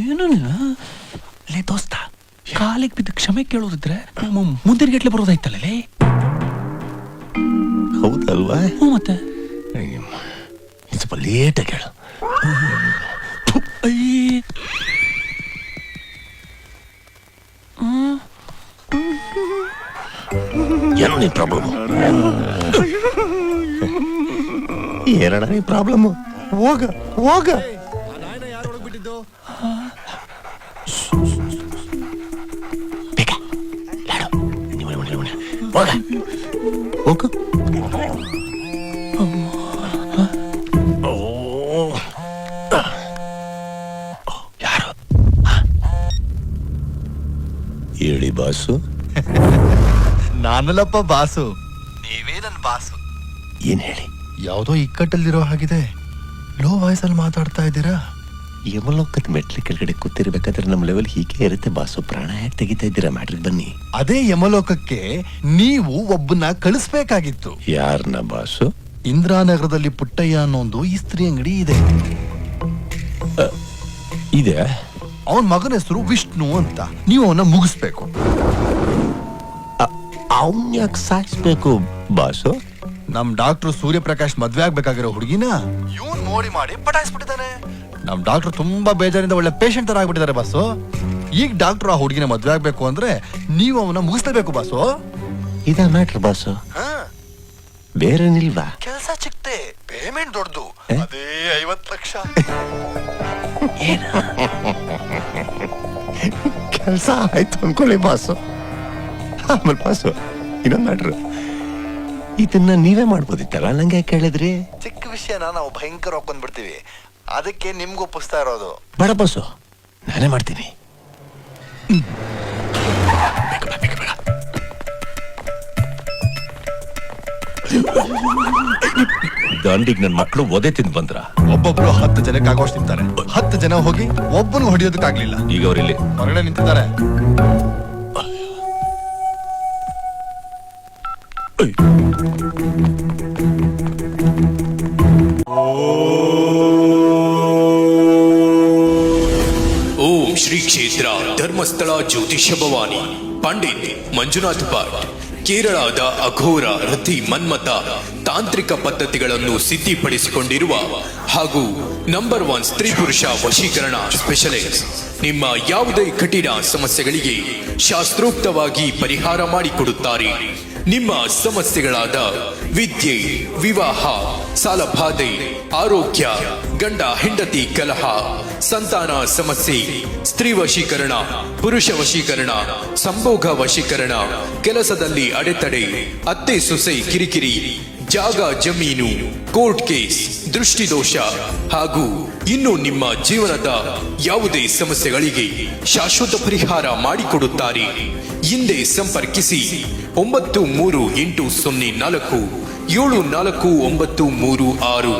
ಏನು ಲೇ ದೋಸ್ತ, ಕಾಲಿಗೆ ಬಿದ್ದು ಕ್ಷಮೆ ಕೇಳೋದಿದ್ರೆ ಮುಂದಿನ ಗಟ್ಲೆ ಬರೋದಾಯ್ತಲ್ಲೇ. ಹೌದಲ್ವಾ? ಹ್ಞೂ ಮತ್ತೆ ಸ್ವಲ್ಪ ಲೇಟಾಗಿ ಹೇಳು. ಏನೋ ನೀ ಪ್ರಾಬ್ಲಮ್? ಏನಡ ನೀ ಪ್ರಾಬ್ಲಮ್? ಹೋಗ ಹೋಗ. ಹೋಗ. ಯಾರು ಹೇಳಿ ಬಾಸು? ನಾನಲ್ಲಪ್ಪ ಬಾಸು, ನೀವೇ ನನ್ ಬಾಸು. ಏನ್ ಹೇಳಿ? ಯಾವುದೋ ಇಕ್ಕಟ್ಟಲ್ಲಿರೋ ಹಾಗಿದೆ, ಲೋ ವಾಯ್ಸಲ್ಲಿ ಮಾತಾಡ್ತಾ ಇದ್ದೀರಾ. ಯಮಲೋಕದ ಮೆಟ್ಲು ಕೆಳಗಡೆ ಕೂತಿರ್ಬೇಕಾದ್ರೆ ನಮ್ಮ ಲೆವೆಲ್ ಹೀಗೆ ಇರುತ್ತೆ ಬಾಸು. ಪ್ರಾಣ ಯಾಕೆ ತೆಗಿತಾ ಇದ್ದೀರಾ? ಮ್ಯಾಟ್ರಿಗೆ ಬನ್ನಿ. ಅದೇ ಯಮಲೋಕಕ್ಕೆ ನೀವು ಒಬ್ಬನ ಕಳಿಸ್ಬೇಕಾಗಿತ್ತು. ಯಾರನ್ನ ಬಾಸು? ಇಂದ್ರಾನಗರದಲ್ಲಿ ಪುಟ್ಟಯ್ಯ ಅನ್ನೋ ಒಂದು ಇಸ್ತ್ರಿ ಅಂಗಡಿ ಇದೆ. ಇದೆ. ಅವನ ಮಗನ ಹೆಸರು ವಿಷ್ಣು ಅಂತ. ನೀವು ಅವನ್ನ ಮುಗಿಸ್ಬೇಕು. ಅವನ್ ಯಾಕೆ ಸಾಯಿಸ್ಬೇಕು ಬಾಸು? ನಮ್ ಡಾಕ್ಟರ್ ಸೂರ್ಯಪ್ರಕಾಶ್ ಮದ್ವೆ ಆಗ್ಬೇಕಾಗಿರೋ ಹುಡುಗಿನ ಇವನ್ ನೋಡಿ ಮಾಡಿ ಪಟಾಯಿಸ್ಬಿಟ್ಟಿದ್ದಾನೆ. ನಮ್ ಡಾಕ್ಟರ್ ತುಂಬಾ ಬೇಜಾರಿಂದ ಒಳ್ಳೆ ಪೇಷಂಟ್ ತರ ಆಗ್ಬಿಟ್ಟಿದ್ದಾರೆ ಬಾಸು. ಈಗ ಡಾಕ್ಟರ್ ಆ ಹುಡುಗಿನ ಮದ್ವೆ ಆಗ್ಬೇಕು ಅಂದ್ರೆ ನೀವು ಅವನ್ನ ಮುಗಿಸ್ಲೇಬೇಕು ಬಾಸು. ಇದ ಮ್ಯಾಟ್ರ್ ಬಾಸು? ಬೇರೇನಿಲ್ವಾ? ಕೆಲಸ ಚಿಕ್ತೆ, ಪೇಮೆಂಟ್ ದೊಡ್ಡದು, ಅದೇ 50 ಲಕ್ಷ. ಕೆಲಸ ಆಯ್ತು ಅನ್ಕೊಳ್ಳಿ ಬಾಸು. ಆಮೇಲೆ ಬಾಸು ಇನ್ನೊಂದು ಮ್ಯಾಟ್ರು, ಇದನ್ನ ನೀವೇ ಮಾಡ್ಬೋದಿತ್ತಲ್ಲ, ನಂಗೆ ಕೇಳಿದ್ರಿ? ಚಿಕ್ಕ ವಿಷಯನ ನಾವು ಭಯಂಕರ ಒಪ್ಕೊಂಡ್ಬಿಡ್ತೀವಿ, ಅದಕ್ಕೆ ನಿಮ್ಗೆ ಒಪ್ಪಿಸ್ತಾ ಇರೋದು. ಬೇಡ ಬಾಸು, ನಾನೇ ಮಾಡ್ತೀನಿ. ದಾಂಡಿಗೆ ನನ್ನ ಮಕ್ಕಳು ಒದೆ ತಿಂದು ಬಂದ್ರ. ಒಬ್ಬೊಬ್ರು 10 ಜನಕ್ಕೆ ಆಗೋಷ್ಟು ತಿಂತಾರೆ. 10 ಜನ ಹೋಗಿ ಒಬ್ಬನು ಹೊಡಿಯೋದಕ್ಕಾಗ್ಲಿಲ್ಲ. ಈಗ ಅವರಿಲ್ಲಿ ಹೊರಗಡೆ ನಿಂತಿದ್ದಾರೆ. ಓಂ ಶ್ರೀ ಕ್ಷೇತ್ರ ಧರ್ಮಸ್ಥಳ ಜ್ಯೋತಿಷ್ಯ ಭವಾನಿ ಪಂಡಿತ್ ಮಂಜುನಾಥ್ ಭಟ್ ಕೇರಳದ ಅಘೋರ ರಥಿ ಮನ್ಮಥ ತಾಂತ್ರಿಕ ಪದ್ಧತಿಗಳನ್ನು ಸಿದ್ಧಿಪಡಿಸಿಕೊಂಡಿರುವ ಹಾಗೂ ನಂಬರ್ 1 ಸ್ತ್ರೀ ಪುರುಷ ವಶೀಕರಣ ಸ್ಪೆಷಲಿಸ್ಟ್. ನಿಮ್ಮ ಯಾವುದೇ ಕಠಿಣ ಸಮಸ್ಯೆಗಳಿಗೆ ಶಾಸ್ತ್ರೋಕ್ತವಾಗಿ ಪರಿಹಾರ ಮಾಡಿಕೊಡುತ್ತಾರೆ. ನಿಮ್ಮ ಸಮಸ್ಯೆಗಳಾದ ವಿದ್ಯೆ, ವಿವಾಹ, ಸಾಲಬಾಧೆ, ಆರೋಗ್ಯ, ಗಂಡ ಹೆಂಡತಿ ಕಲಹ, ಸಂತಾನ ಸಮಸ್ಯೆ, ಸ್ತ್ರೀ ವಶೀಕರಣ, ಪುರುಷ ವಶೀಕರಣ, ಸಂಭೋಗ ವಶೀಕರಣ, ಕೆಲಸದಲ್ಲಿ ಅಡೆತಡೆ, ಅತ್ತೆ ಸೊಸೆ ಕಿರಿಕಿರಿ, ಜಾಗ ಜಮೀನು, ಕೋರ್ಟ್ ಕೇಸ್, ದೃಷ್ಟಿದೋಷ ಹಾಗೂ ಇನ್ನು ನಿಮ್ಮ ಜೀವನದ ಯಾವುದೇ ಸಮಸ್ಯೆಗಳಿಗೆ ಶಾಶ್ವತ ಪರಿಹಾರ ಮಾಡಿಕೊಡುತ್ತಾರೆ. ಹಿಂದೆ ಸಂಪರ್ಕಿಸಿ 9380474936.